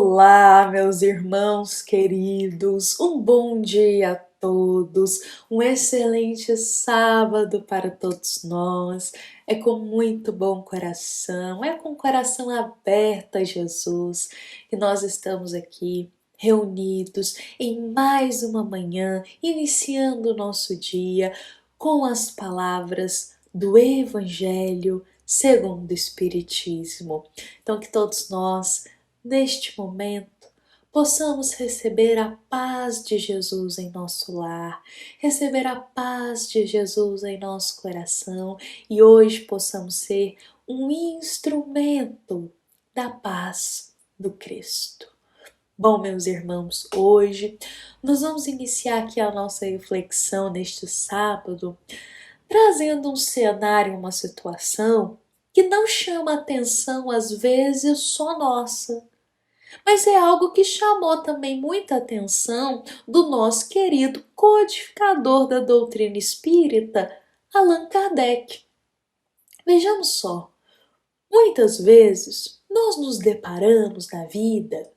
Olá, meus irmãos queridos, um bom dia a todos, um excelente sábado para todos nós. É com muito bom coração, é com o coração aberto a Jesus que nós estamos aqui reunidos em mais uma manhã, iniciando o nosso dia com as palavras do Evangelho segundo o Espiritismo. Então, que todos nós neste momento, possamos receber a paz de Jesus em nosso lar, receber a paz de Jesus em nosso coração e hoje possamos ser um instrumento da paz do Cristo. Bom, meus irmãos, hoje nós vamos iniciar aqui a nossa reflexão neste sábado, trazendo um cenário, uma situação que não chama atenção às vezes só nossa, mas é algo que chamou também muita atenção do nosso querido codificador da doutrina espírita, Allan Kardec. Vejamos só, muitas vezes nós nos deparamos na vida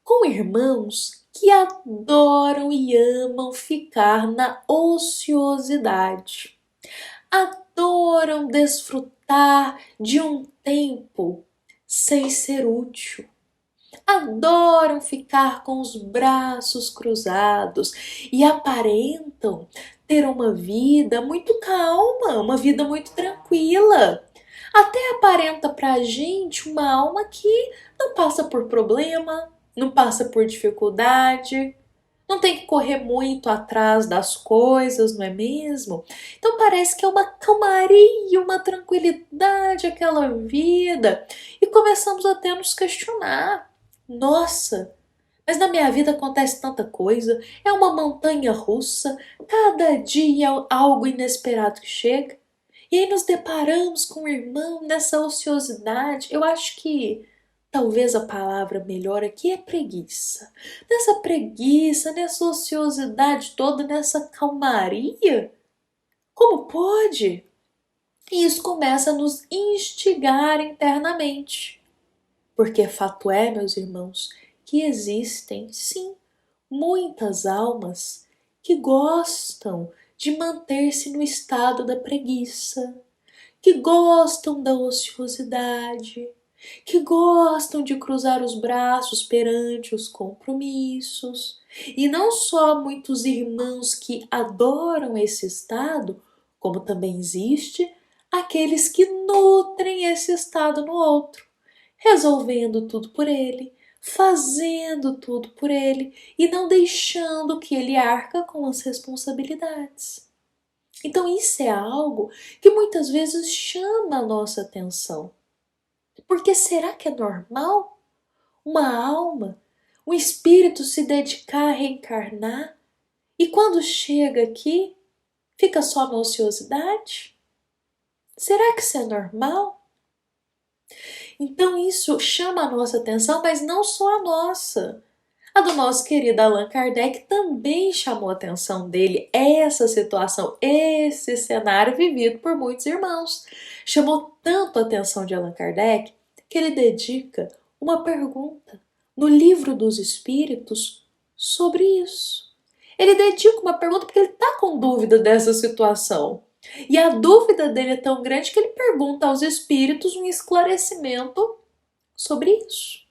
com irmãos que adoram e amam ficar na ociosidade, adoram desfrutar de um tempo sem ser útil, adoram ficar com os braços cruzados e aparentam ter uma vida muito calma, uma vida muito tranquila. Até aparenta pra gente uma alma que não passa por problema, não passa por dificuldade, não tem que correr muito atrás das coisas, não é mesmo? Então parece que é uma calmaria, uma tranquilidade aquela vida. E começamos até a nos questionar. Nossa, mas na minha vida acontece tanta coisa, é uma montanha russa, cada dia é algo inesperado que chega. E aí nos deparamos com o irmão nessa ociosidade. Eu acho que talvez a palavra melhor aqui é preguiça. Nessa preguiça, nessa ociosidade toda, nessa calmaria, como pode? E isso começa a nos instigar internamente. Porque fato é, meus irmãos, que existem, sim, muitas almas que gostam de manter-se no estado da preguiça, que gostam da ociosidade, que gostam de cruzar os braços perante os compromissos. E não só muitos irmãos que adoram esse estado, como também existe aqueles que nutrem esse estado no outro, resolvendo tudo por ele, fazendo tudo por ele e não deixando que ele arca com as responsabilidades. Então isso é algo que muitas vezes chama a nossa atenção. Porque será que é normal uma alma, um espírito se dedicar a reencarnar e quando chega aqui fica só na ociosidade? Será que isso é normal? Então isso chama a nossa atenção, mas não só a nossa. A do nosso querido Allan Kardec também chamou a atenção dele, essa situação, esse cenário vivido por muitos irmãos. Chamou tanto a atenção de Allan Kardec que ele dedica uma pergunta no Livro dos Espíritos sobre isso. Ele dedica uma pergunta porque ele está com dúvida dessa situação. E a dúvida dele é tão grande que ele pergunta aos espíritos um esclarecimento sobre isso.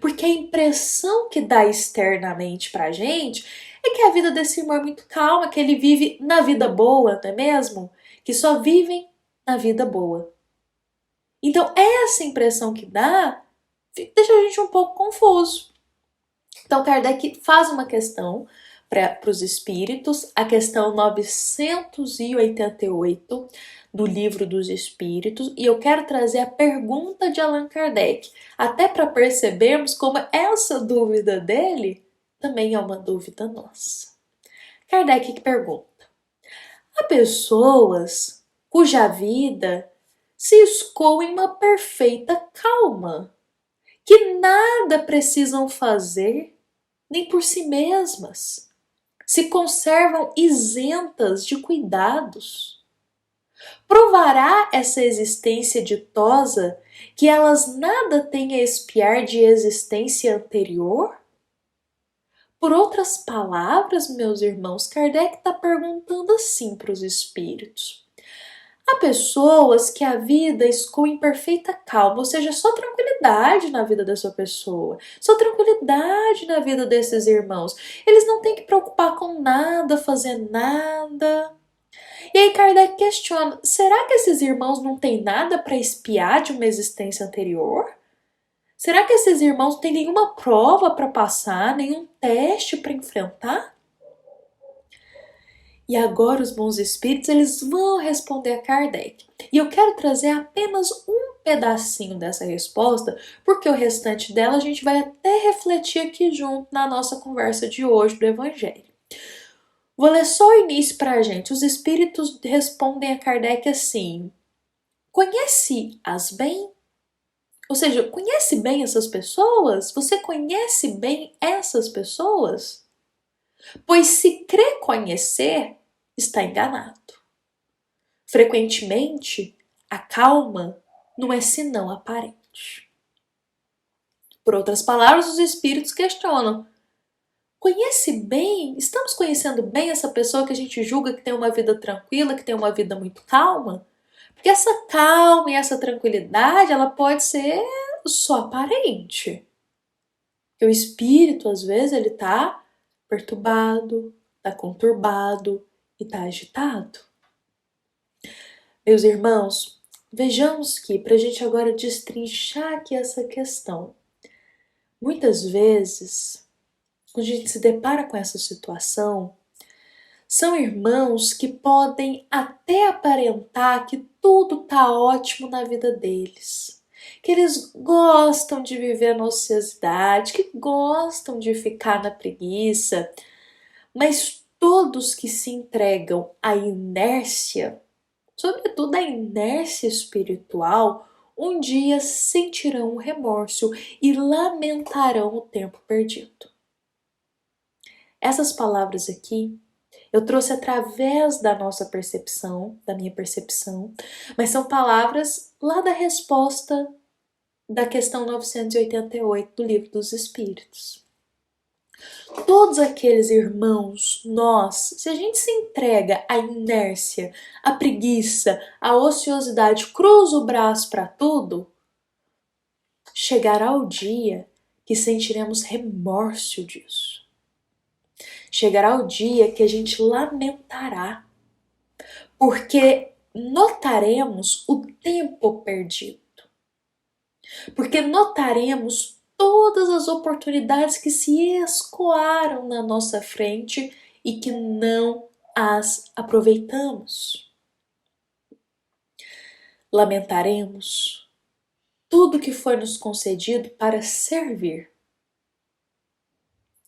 Porque a impressão que dá externamente pra gente é que a vida desse irmão é muito calma, que ele vive na vida boa, não é mesmo? Que só vivem na vida boa. Então essa impressão que dá deixa a gente um pouco confuso. Então Kardec faz uma questão para os espíritos, a questão 988 do Livro dos Espíritos, e eu quero trazer a pergunta de Allan Kardec, até para percebermos como essa dúvida dele também é uma dúvida nossa. Kardec que pergunta: há pessoas cuja vida se escoa em uma perfeita calma, que nada precisam fazer nem por si mesmas, se conservam isentas de cuidados. Provará essa existência ditosa que elas nada têm a espiar de existência anterior? Por outras palavras, meus irmãos, Kardec está perguntando assim para os espíritos. Há pessoas que a vida escoa em perfeita calma, ou seja, só tranquilidade na vida dessa pessoa, só tranquilidade na vida desses irmãos. Eles não têm que preocupar com nada, fazer nada. E aí Kardec questiona, será que esses irmãos não têm nada para espiar de uma existência anterior? Será que esses irmãos não têm nenhuma prova para passar, nenhum teste para enfrentar? E agora os bons espíritos eles vão responder a Kardec. E eu quero trazer apenas um pedacinho dessa resposta, porque o restante dela a gente vai até refletir aqui junto na nossa conversa de hoje do Evangelho. Vou ler só o início para a gente. Os espíritos respondem a Kardec assim: conhece-as bem? Ou seja, conhece bem essas pessoas? Você conhece bem essas pessoas? Pois se crê conhecer, está enganado. Frequentemente, a calma não é senão aparente. Por outras palavras, os espíritos questionam: conhece bem? Estamos conhecendo bem essa pessoa que a gente julga que tem uma vida tranquila, que tem uma vida muito calma? Porque essa calma e essa tranquilidade, ela pode ser só aparente. Porque o espírito, às vezes, ele tá perturbado, tá conturbado e tá agitado. Meus irmãos, vejamos que, para a gente agora destrinchar aqui essa questão, muitas vezes, quando a gente se depara com essa situação, são irmãos que podem até aparentar que tudo tá ótimo na vida deles, que eles gostam de viver na ociosidade, que gostam de ficar na preguiça, mas todos que se entregam à inércia, sobretudo a inércia espiritual, um dia sentirão o remorso e lamentarão o tempo perdido. Essas palavras aqui eu trouxe através da nossa percepção, da minha percepção, mas são palavras lá da resposta da questão 988 do Livro dos Espíritos. Todos aqueles irmãos, nós, se a gente se entrega à inércia, à preguiça, à ociosidade, cruza o braço para tudo, chegará o dia que sentiremos remorso disso. Chegará o dia que a gente lamentará, porque notaremos o tempo perdido, porque notaremos todas as oportunidades que se escoaram na nossa frente e que não as aproveitamos. Lamentaremos tudo que foi nos concedido para servir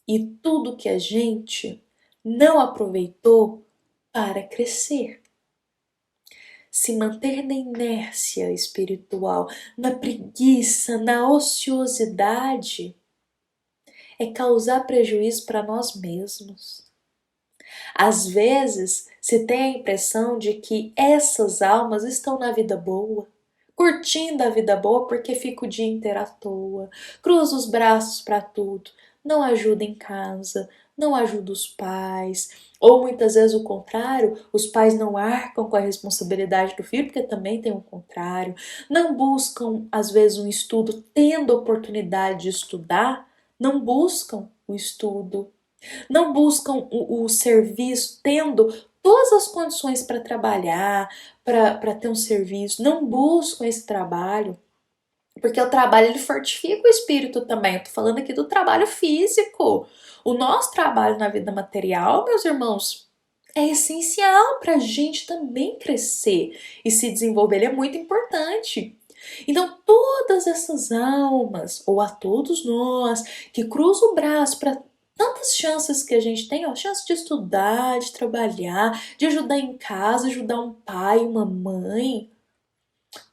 e tudo que a gente não aproveitou para crescer. Se manter na inércia espiritual, na preguiça, na ociosidade, é causar prejuízo para nós mesmos. Às vezes, se tem a impressão de que essas almas estão na vida boa, curtindo a vida boa porque fica o dia inteiro à toa, cruza os braços para tudo, não ajuda em casa, não ajuda os pais, ou muitas vezes o contrário, os pais não arcam com a responsabilidade do filho, porque também tem o contrário, não buscam às vezes um estudo, tendo oportunidade de estudar, não buscam o estudo, não buscam o serviço, tendo todas as condições para trabalhar, para ter um serviço, não buscam esse trabalho, porque o trabalho ele fortifica o espírito também. Eu tô falando aqui do trabalho físico. O nosso trabalho na vida material, meus irmãos, é essencial para a gente também crescer e se desenvolver. Ele é muito importante. Então, todas essas almas, ou a todos nós, que cruzam o braço para tantas chances que a gente tem, ó, chance de estudar, de trabalhar, de ajudar em casa, ajudar um pai, uma mãe,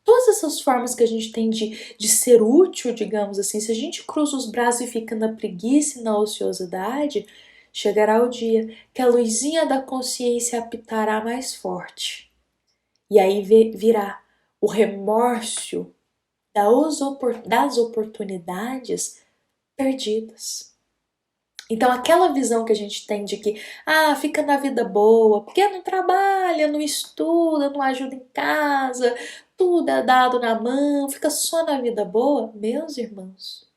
todas essas formas que a gente tem de ser útil, digamos assim, se a gente cruza os braços e fica na preguiça e na ociosidade, chegará o dia que a luzinha da consciência apitará mais forte E aí virá o remorso das oportunidades perdidas. Então aquela visão que a gente tem de que fica na vida boa, porque não trabalha, não estuda, não ajuda em casa, tudo é dado na mão, fica só na vida boa, meus irmãos.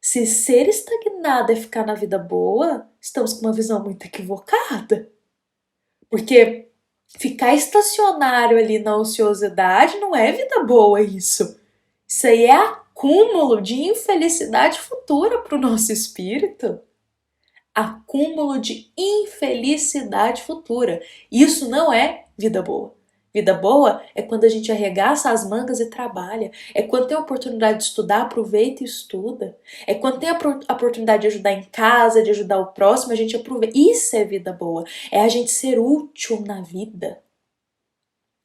Se ser estagnado é ficar na vida boa, estamos com uma visão muito equivocada. Porque ficar estacionário ali na ociosidade não é vida boa isso. Isso aí é acúmulo de infelicidade futura para o nosso espírito. Acúmulo de infelicidade futura. Isso não é vida boa. Vida boa é quando a gente arregaça as mangas e trabalha. É quando tem a oportunidade de estudar, aproveita e estuda. É quando tem a oportunidade de ajudar em casa, de ajudar o próximo, a gente aproveita. Isso é vida boa. É a gente ser útil na vida.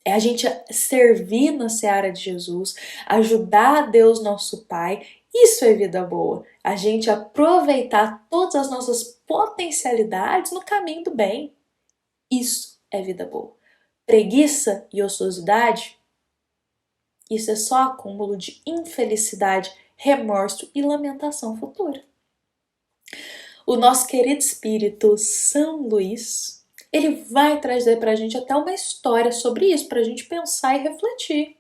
É a gente servir na seara de Jesus, ajudar a Deus nosso Pai. Isso é vida boa. A gente aproveitar todas as nossas potencialidades no caminho do bem. Isso é vida boa. Preguiça e ociosidade, isso é só acúmulo de infelicidade, remorso e lamentação futura. O nosso querido espírito São Luís, ele vai trazer pra gente até uma história sobre isso, pra gente pensar e refletir.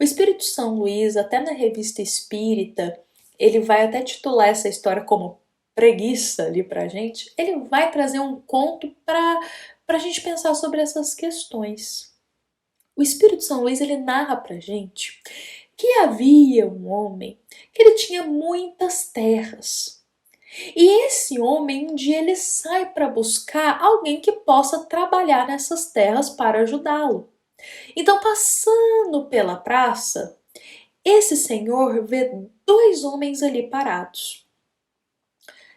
O espírito São Luís, até na revista Espírita, ele vai até titular essa história como preguiça ali pra gente. Ele vai trazer um conto pra gente pensar sobre essas questões. O espírito São Luís, ele narra pra gente que havia um homem que ele tinha muitas terras. E esse homem, um dia ele sai para buscar alguém que possa trabalhar nessas terras para ajudá-lo. Então, passando pela praça, esse senhor vê dois homens ali parados.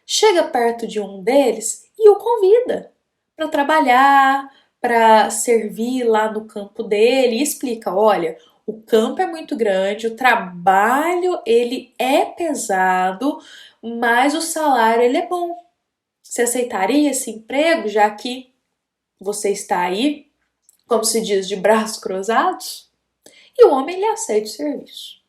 Chega perto de um deles e o convida para trabalhar, para servir lá no campo dele e explica, olha, o campo é muito grande, o trabalho ele é pesado, mas o salário ele é bom. Você aceitaria esse emprego, já que você está aí, como se diz, de braços cruzados? E o homem ele aceita o serviço.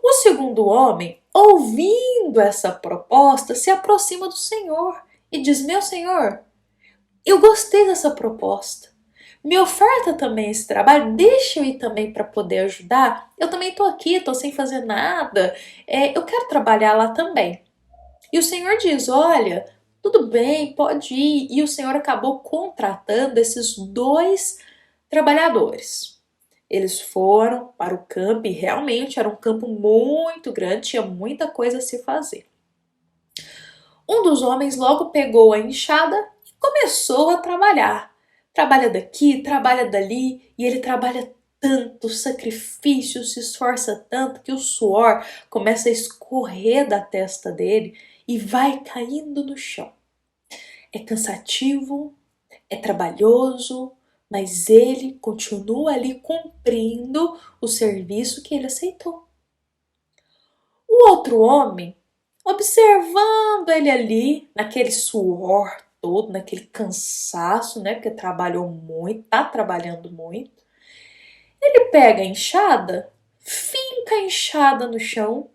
O segundo homem, ouvindo essa proposta, se aproxima do Senhor e diz: meu Senhor, eu gostei dessa proposta. Me oferta também esse trabalho, deixa eu ir também para poder ajudar. Eu também estou aqui, estou sem fazer nada. Eu quero trabalhar lá também. E o Senhor diz: olha, tudo bem, pode ir. E o Senhor acabou contratando esses dois trabalhadores. Eles foram para o campo e realmente era um campo muito grande, tinha muita coisa a se fazer. Um dos homens logo pegou a enxada e começou a trabalhar. Trabalha daqui, trabalha dali e ele trabalha tanto, sacrifício, se esforça tanto que o suor começa a escorrer da testa dele e vai caindo no chão. É cansativo, é trabalhoso, mas ele continua ali cumprindo o serviço que ele aceitou. O outro homem, observando ele ali, naquele suor todo, naquele cansaço, né, porque trabalhou muito, tá trabalhando muito, ele pega a enxada, finca a enxada no chão,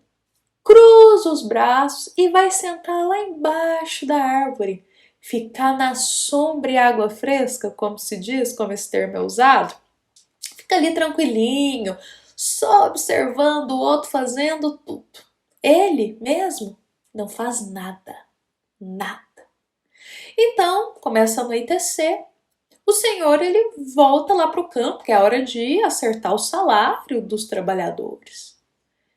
cruza os braços e vai sentar lá embaixo da árvore, ficar na sombra e água fresca, como se diz, como esse termo é usado. Fica ali tranquilinho, só observando o outro fazendo tudo. Ele mesmo não faz nada, nada. Então, começa a anoitecer. O senhor ele volta lá para o campo, que é a hora de acertar o salário dos trabalhadores.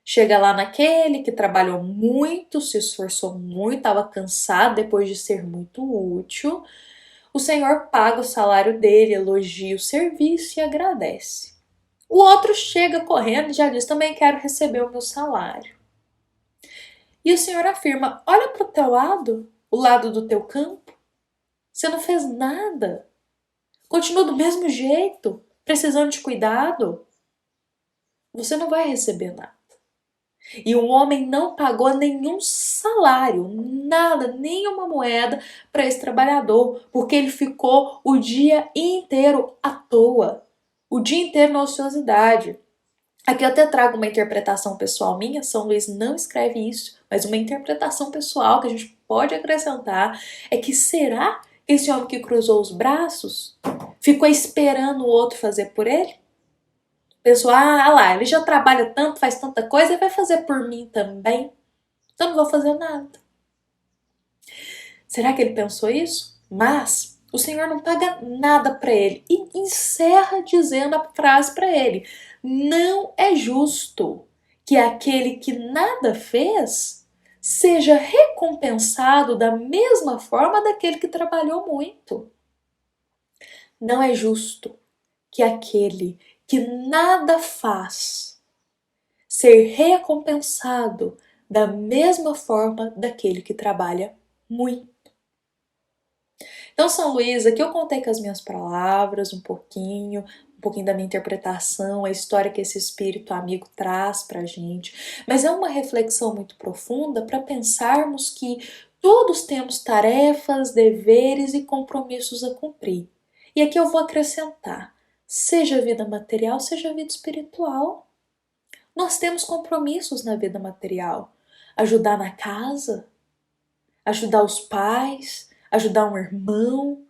Chega lá naquele que trabalhou muito, se esforçou muito, estava cansado depois de ser muito útil. O senhor paga o salário dele, elogia o serviço e agradece. O outro chega correndo e já diz: também quero receber o meu salário. E o senhor afirma: olha para o teu lado, o lado do teu campo. Você não fez nada. Continua do mesmo jeito, precisando de cuidado. Você não vai receber nada. E o homem não pagou nenhum salário, nada, nenhuma moeda para esse trabalhador, porque ele ficou o dia inteiro à toa. o dia inteiro na ociosidade. Aqui eu até trago uma interpretação pessoal minha, São Luís não escreve isso, mas uma interpretação pessoal que a gente pode acrescentar é que será que esse homem que cruzou os braços ficou esperando o outro fazer por ele? Pensou, ah lá, ele já trabalha tanto, faz tanta coisa, ele vai fazer por mim também, então não vou fazer nada. Será que ele pensou isso? Mas o Senhor não paga nada para ele e encerra dizendo a frase para ele: não é justo que aquele que nada fez seja recompensado da mesma forma daquele que trabalhou muito. Não é justo que aquele que nada faz ser recompensado da mesma forma daquele que trabalha muito. Então, São Luís, aqui eu contei com as minhas palavras um pouquinho da minha interpretação, a história que esse espírito amigo traz pra gente, mas é uma reflexão muito profunda para pensarmos que todos temos tarefas, deveres e compromissos a cumprir. E aqui eu vou acrescentar, seja vida material, seja vida espiritual. Nós temos compromissos na vida material. Ajudar na casa, ajudar os pais, ajudar um irmão,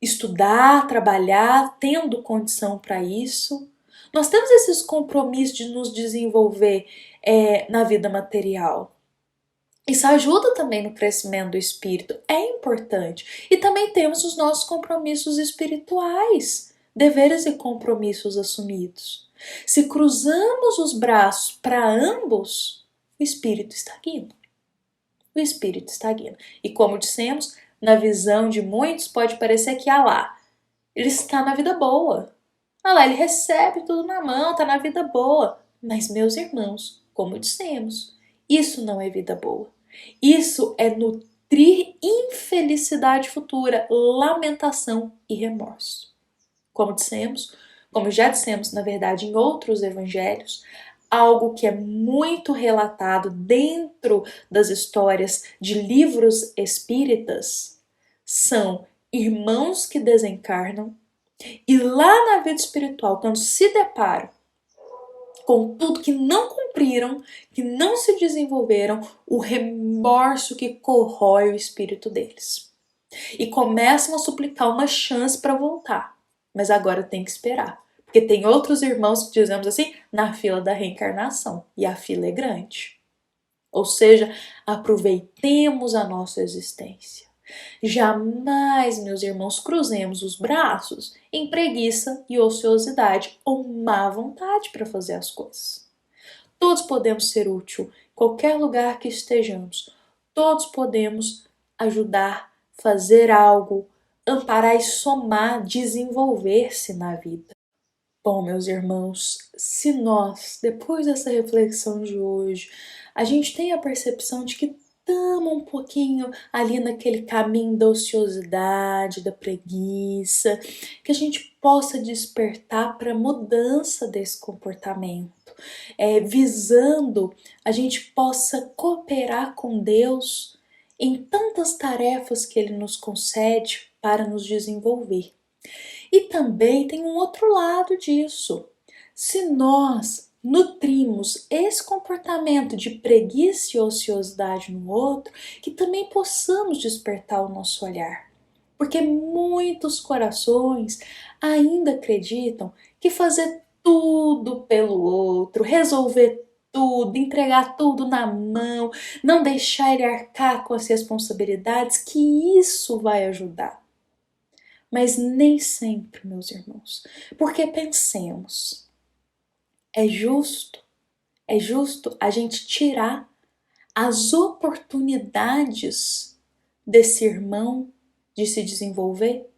estudar, trabalhar, tendo condição para isso. Nós temos esses compromissos de nos desenvolver na vida material. Isso ajuda também no crescimento do espírito, é importante. E também temos os nossos compromissos espirituais, deveres e compromissos assumidos. Se cruzamos os braços para ambos, o espírito estagna. O espírito estagna. E como dissemos, na visão de muitos pode parecer que, lá, ele está na vida boa. Lá, ele recebe tudo na mão, está na vida boa. Mas, meus irmãos, como dissemos, isso não é vida boa. Isso é nutrir infelicidade futura, lamentação e remorso. Como já dissemos, na verdade, em outros evangelhos, algo que é muito relatado dentro das histórias de livros espíritas são irmãos que desencarnam e lá na vida espiritual, quando se deparam com tudo que não cumpriram, que não se desenvolveram, o remorso que corrói o espírito deles. E começam a suplicar uma chance para voltar. Mas agora tem que esperar. Porque tem outros irmãos, dizemos assim, na fila da reencarnação. E a fila é grande. Ou seja, aproveitemos a nossa existência. Jamais, meus irmãos, cruzemos os braços em preguiça e ociosidade ou má vontade para fazer as coisas. Todos podemos ser úteis, em qualquer lugar que estejamos. Todos podemos ajudar, fazer algo, amparar e somar, desenvolver-se na vida. Bom, meus irmãos, se nós, depois dessa reflexão de hoje, a gente tem a percepção de que estamos um pouquinho ali naquele caminho da ociosidade, da preguiça, que a gente possa despertar para a mudança desse comportamento, visando a gente possa cooperar com Deus em tantas tarefas que Ele nos concede para nos desenvolver. E também tem um outro lado disso. Se nós nutrimos esse comportamento de preguiça e ociosidade no outro, que também possamos despertar o nosso olhar. Porque muitos corações ainda acreditam que fazer tudo pelo outro, resolver tudo, entregar tudo na mão, não deixar ele arcar com as responsabilidades, que isso vai ajudar. Mas nem sempre, meus irmãos, porque pensemos, é justo a gente tirar as oportunidades desse irmão de se desenvolver?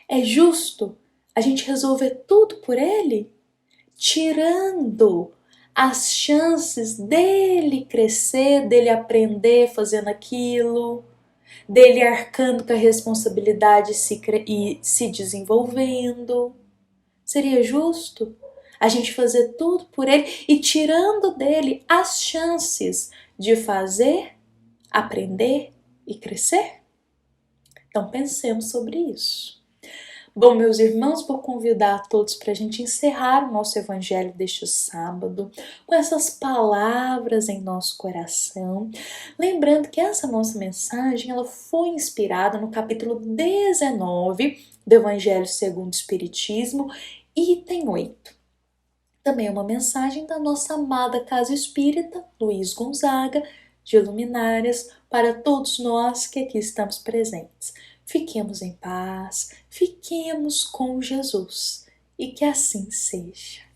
É justo a gente resolver tudo por ele, tirando as chances dele crescer, dele aprender fazendo aquilo, dele arcando com a responsabilidade e se desenvolvendo? Seria justo a gente fazer tudo por ele e tirando dele as chances de fazer, aprender e crescer? Então pensemos sobre isso. Bom, meus irmãos, vou convidar a todos para a gente encerrar o nosso evangelho deste sábado com essas palavras em nosso coração, lembrando que essa nossa mensagem ela foi inspirada no capítulo 19 do Evangelho segundo o Espiritismo, item 8. Também é uma mensagem da nossa amada Casa Espírita, Luiz Gonzaga, de Luminárias, para todos nós que aqui estamos presentes. Fiquemos em paz, fiquemos com Jesus e que assim seja.